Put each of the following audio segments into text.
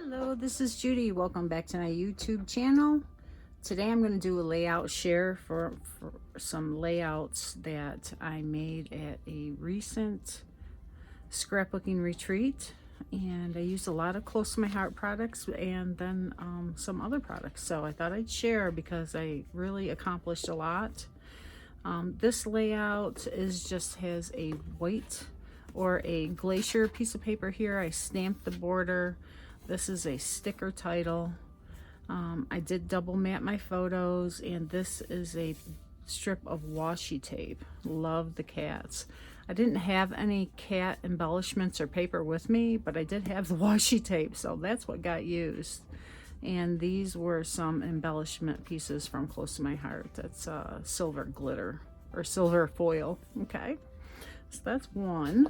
Hello, this is Judy. Welcome back to my YouTube channel. Today I'm going to do a layout share for some layouts that I made at a recent scrapbooking retreat. And I used a lot of close to my heart products and then some other products. So I thought I'd share because I really accomplished a lot. This layout has a white or a glacier piece of paper here. I stamped the border. This is a sticker title. I did double mat my photos, and this is a strip of washi tape. Love the cats. I didn't have any cat embellishments or paper with me, but I did have the washi tape, so that's what got used. And these were some embellishment pieces from Close to My Heart. That's silver glitter or silver foil. Okay, so that's one.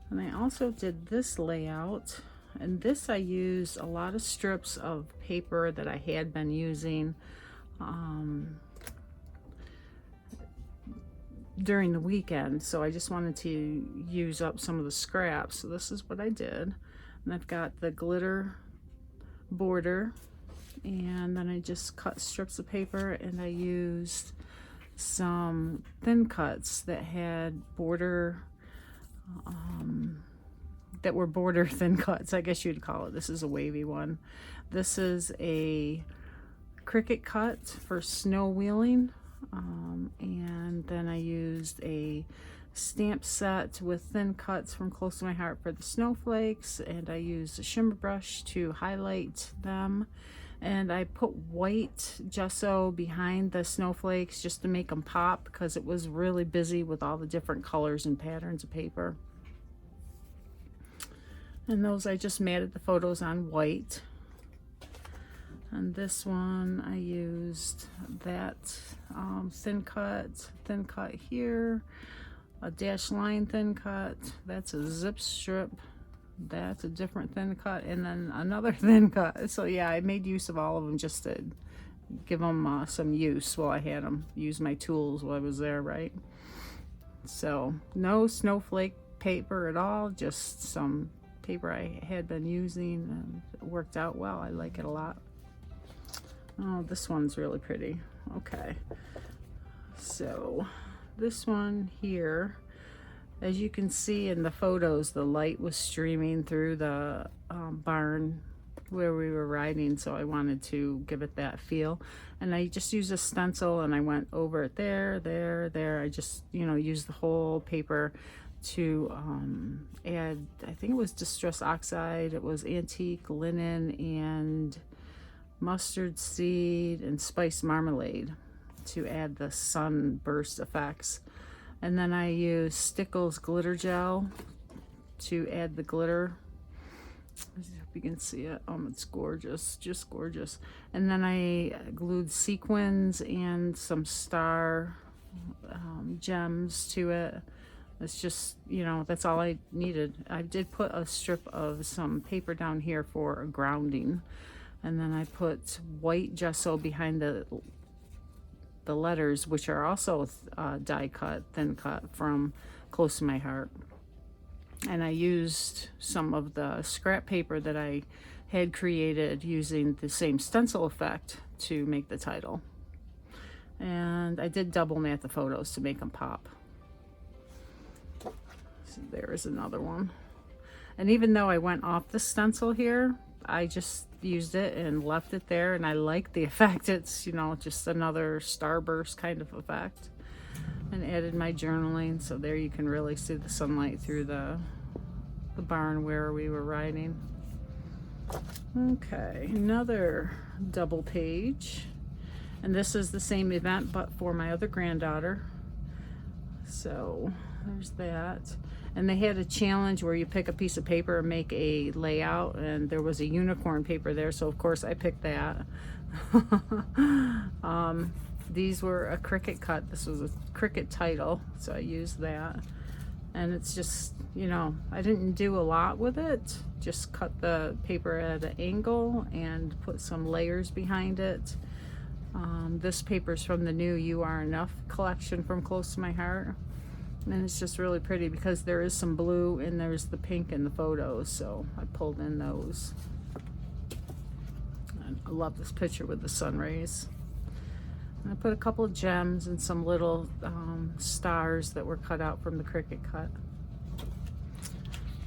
And I also did this layout. And this I used a lot of strips of paper that I had been using during the weekend. So I just wanted to use up some of the scraps. So this is what I did. And I've got the glitter border. And then I just cut strips of paper and I used some thin cuts that had border that were border thin cuts, I guess you'd call it. This is a wavy one. This is a cricket cut for snow wheeling. And then I used a stamp set with thin cuts from Close to My Heart for the snowflakes. And I used a shimmer brush to highlight them. And I put white gesso behind the snowflakes just to make them pop because it was really busy with all the different colors and patterns of paper. And those I just matted the photos on white. And this one I used that thin cut here, a dash line thin cut, that's a zip strip, that's a different thin cut, and then another thin cut. So yeah, I made use of all of them just to give them some use while I had them, use my tools while I was there, right? So no snowflake paper at all, just some paper I had been using, and it worked out well. I like it a lot. Oh, this one's really pretty. Okay, so this one here, as you can see in the photos, the light was streaming through the barn where we were riding, so I wanted to give it that feel. And I just used a stencil and I went over it there. I just, used the whole paper to add, I think it was Distress Oxide, it was antique linen and mustard seed and spiced marmalade to add the sunburst effects. And then I used Stickles glitter gel to add the glitter. I hope you can see it. It's gorgeous, just gorgeous. And then I glued sequins and some star gems to it. It's just, that's all I needed. I did put a strip of some paper down here for grounding. And then I put white gesso behind the letters, which are also die cut, thin cut from Close to My Heart. And I used some of the scrap paper that I had created using the same stencil effect to make the title. And I did double mat the photos to make them pop. So there is another one. And even though I went off the stencil here, I just used it and left it there, and I like the effect. It's, just another starburst kind of effect. And added my journaling, so there you can really see the sunlight through the barn where we were riding. Okay, another double page. And this is the same event, but for my other granddaughter. So there's that. And they had a challenge where you pick a piece of paper and make a layout, and there was a unicorn paper there, so of course I picked that. These were a cricket cut. This was a cricket title, so I used that. And it's just, I didn't do a lot with it, just cut the paper at an angle and put some layers behind it. This paper's from the new You Are Enough collection from Close to My Heart. And it's just really pretty because there is some blue and there's the pink in the photos, so I pulled in those. I love this picture with the sun rays. And I put a couple of gems and some little stars that were cut out from the Cricut cut.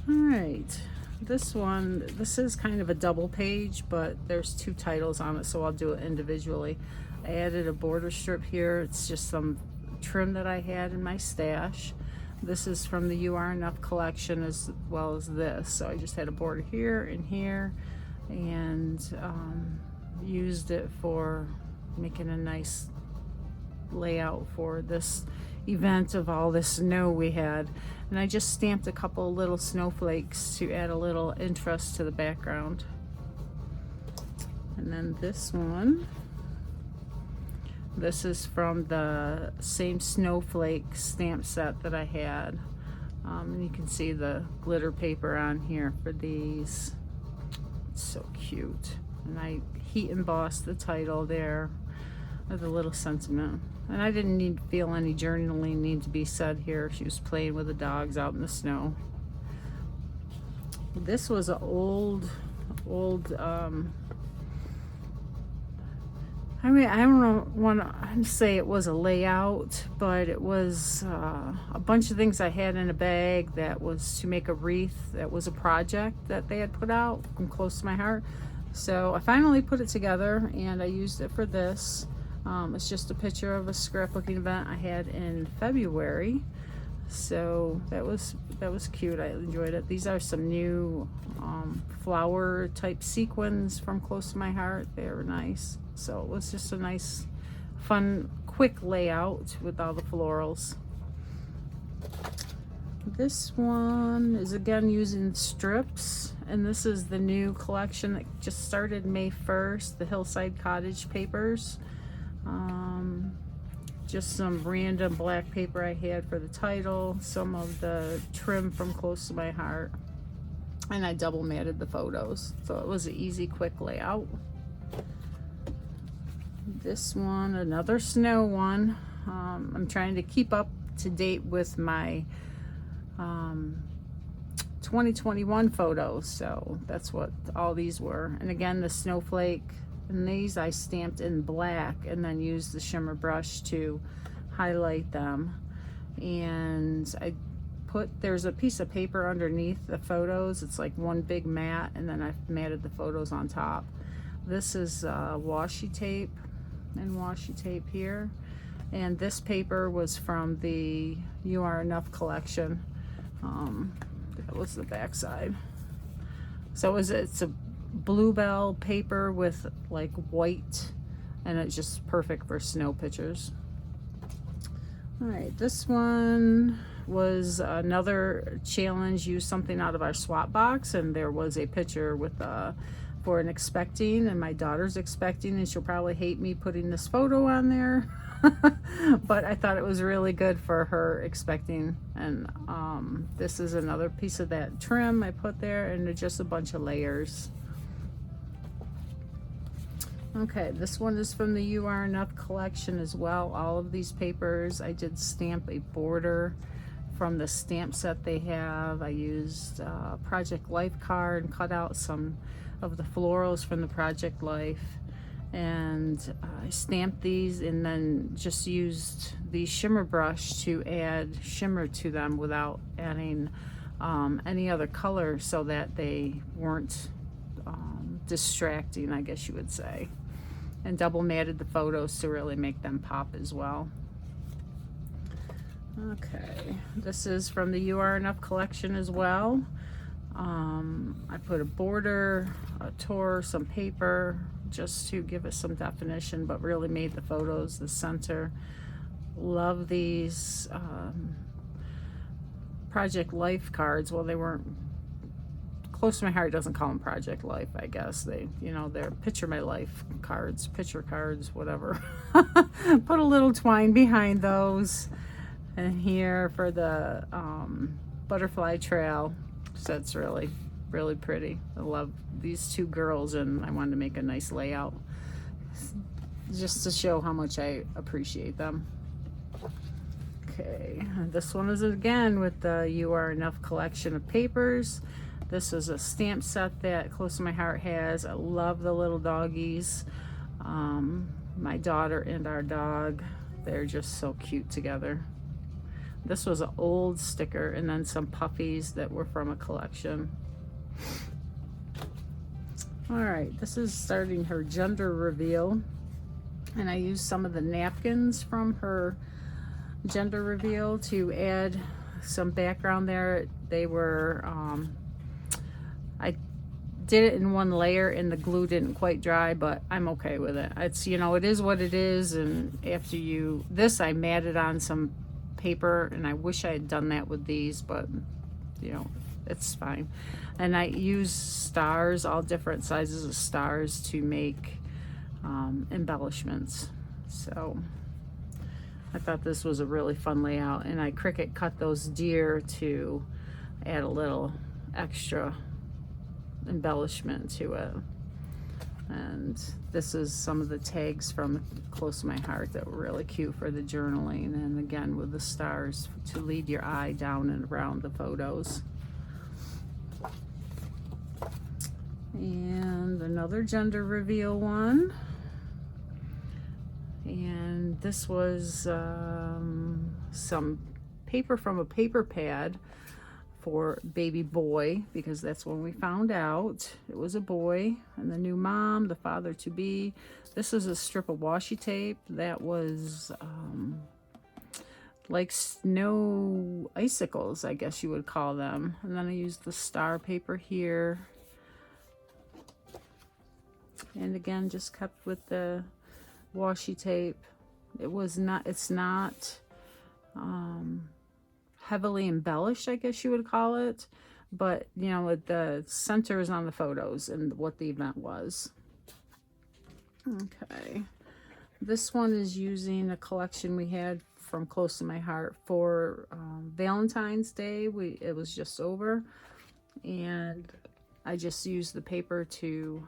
All right, this is kind of a double page, but there's 2 titles on it, so I'll do it individually. I added a border strip here. It's just some trim that I had in my stash. This is from the You Are Enough collection as well as this. So I just had a border here and here, and used it for making a nice layout for this event of all this snow we had. And I just stamped a couple little snowflakes to add a little interest to the background. And then this one, this is from the same snowflake stamp set that I had. And you can see the glitter paper on here for these. It's so cute. And I heat embossed the title there with a little sentiment. And I didn't feel any journaling need to be said here. She was playing with the dogs out in the snow. This was an old I mean, I don't want to say it was a layout, but it was a bunch of things I had in a bag that was to make a wreath. That was a project that they had put out from close to my heart. So I finally put it together and I used it for this. It's just a picture of a scrapbooking event I had in February. So that was cute. I enjoyed it. These are some new flower type sequins from close to my heart. They were nice. So it was just a nice, fun, quick layout with all the florals. This one is again using strips, and this is the new collection that just started May 1st, the Hillside Cottage papers. Just some random black paper I had for the title, some of the trim from close to my heart, and I double matted the photos. So it was an easy, quick layout. This one, another snow one. I'm trying to keep up to date with my 2021 photos, so that's what all these were. And again, the snowflake, and these I stamped in black and then used the shimmer brush to highlight them. And there's a piece of paper underneath the photos. It's like one big mat, and then I've matted the photos on top. This is washi tape and washi tape here. And this paper was from the You Are Enough collection. That was the back side. So it's a bluebell paper with like white, and it's just perfect for snow pictures. All right, this one was another challenge. Use something out of our swap box, and there was a picture with for an expecting, and my daughter's expecting, and she'll probably hate me putting this photo on there. But I thought it was really good for her expecting. And this is another piece of that trim I put there, and just a bunch of layers. Okay, this one is from the You Are Enough collection as well. All of these papers, I did stamp a border from the stamp set they have. I used Project Life card and cut out some of the florals from the Project Life. And I stamped these and then just used the shimmer brush to add shimmer to them without adding any other color, so that they weren't distracting, I guess you would say. And double matted the photos to really make them pop as well. Okay, this is from the You Are Enough collection as well. I put a border, tore some paper just to give it some definition, but really made the photos the center. Love these Project Life cards. Well, they weren't close to my heart. Doesn't call them Project Life, I guess. They, they're Picture My Life cards, picture cards, whatever. Put a little twine behind those. And here for the butterfly trail. So it's really, really pretty. I love these two girls, and I wanted to make a nice layout just to show how much I appreciate them. Okay, this one is again with the You Are Enough collection of papers. This is a stamp set that Close to My Heart has. I love the little doggies. My daughter and our dog, they're just so cute together. This was an old sticker, and then some puppies that were from a collection. All right, this is starting her gender reveal, and I used some of the napkins from her gender reveal to add some background there. They were, I did it in one layer and the glue didn't quite dry, but I'm okay with it. It's, you know, it is what it is. And after this I matted on some paper, and I wish I had done that with these, but you know, it's fine. And I use stars, all different sizes of stars, to make embellishments. So I thought this was a really fun layout, and I Cricut cut those deer to add a little extra embellishment to it. And this is some of the tags from Close to My Heart that were really cute for the journaling, and again with the stars to lead your eye down and around the photos. And another gender reveal one, and this was some paper from a paper pad for baby boy, because that's when we found out it was a boy, and the new mom, the father to be. This is a strip of washi tape that was like snow icicles, I guess you would call them. And then I used the star paper here, and again just kept with the washi tape. It's not heavily embellished, I guess you would call it, but you know, the center is on the photos and what the event was. Okay, this one is using a collection we had from Close to My Heart for Valentine's Day. It was just over, and I just used the paper to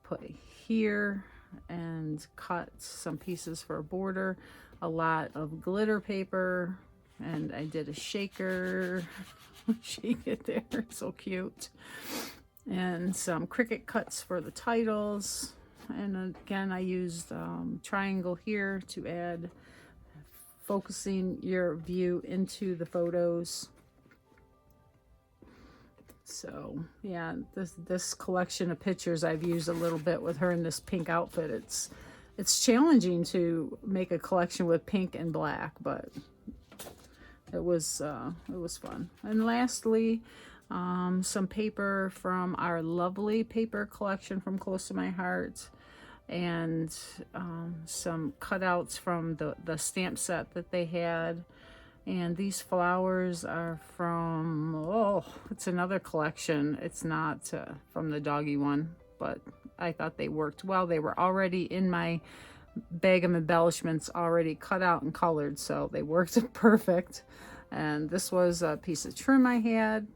put here and cut some pieces for a border, a lot of glitter paper, and I did a shaker. Shake it there, so cute. And some Cricut cuts for the titles. And again, I used triangle here to add focusing your view into the photos. So yeah, this collection of pictures I've used a little bit with her in this pink outfit. It's challenging to make a collection with pink and black, but it was fun. And lastly, some paper from our lovely paper collection from Close to My Heart, and some cutouts from the stamp set that they had. And these flowers are from, oh, it's another collection. It's not from the doggy one, but I thought they worked well. They were already in my bag of embellishments, already cut out and colored, so they worked perfect. And this was a piece of trim I had,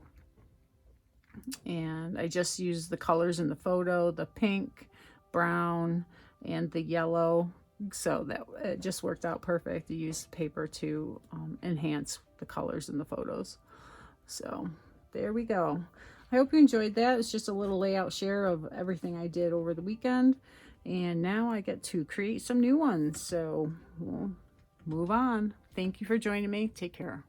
and I just used the colors in the photo, the pink, brown, and the yellow. So that it just worked out perfect to use paper to enhance the colors in the photos. So there we go. I hope you enjoyed that. It's just a little layout share of everything I did over the weekend, and now I get to create some new ones, so we'll move on. Thank you for joining me. Take care.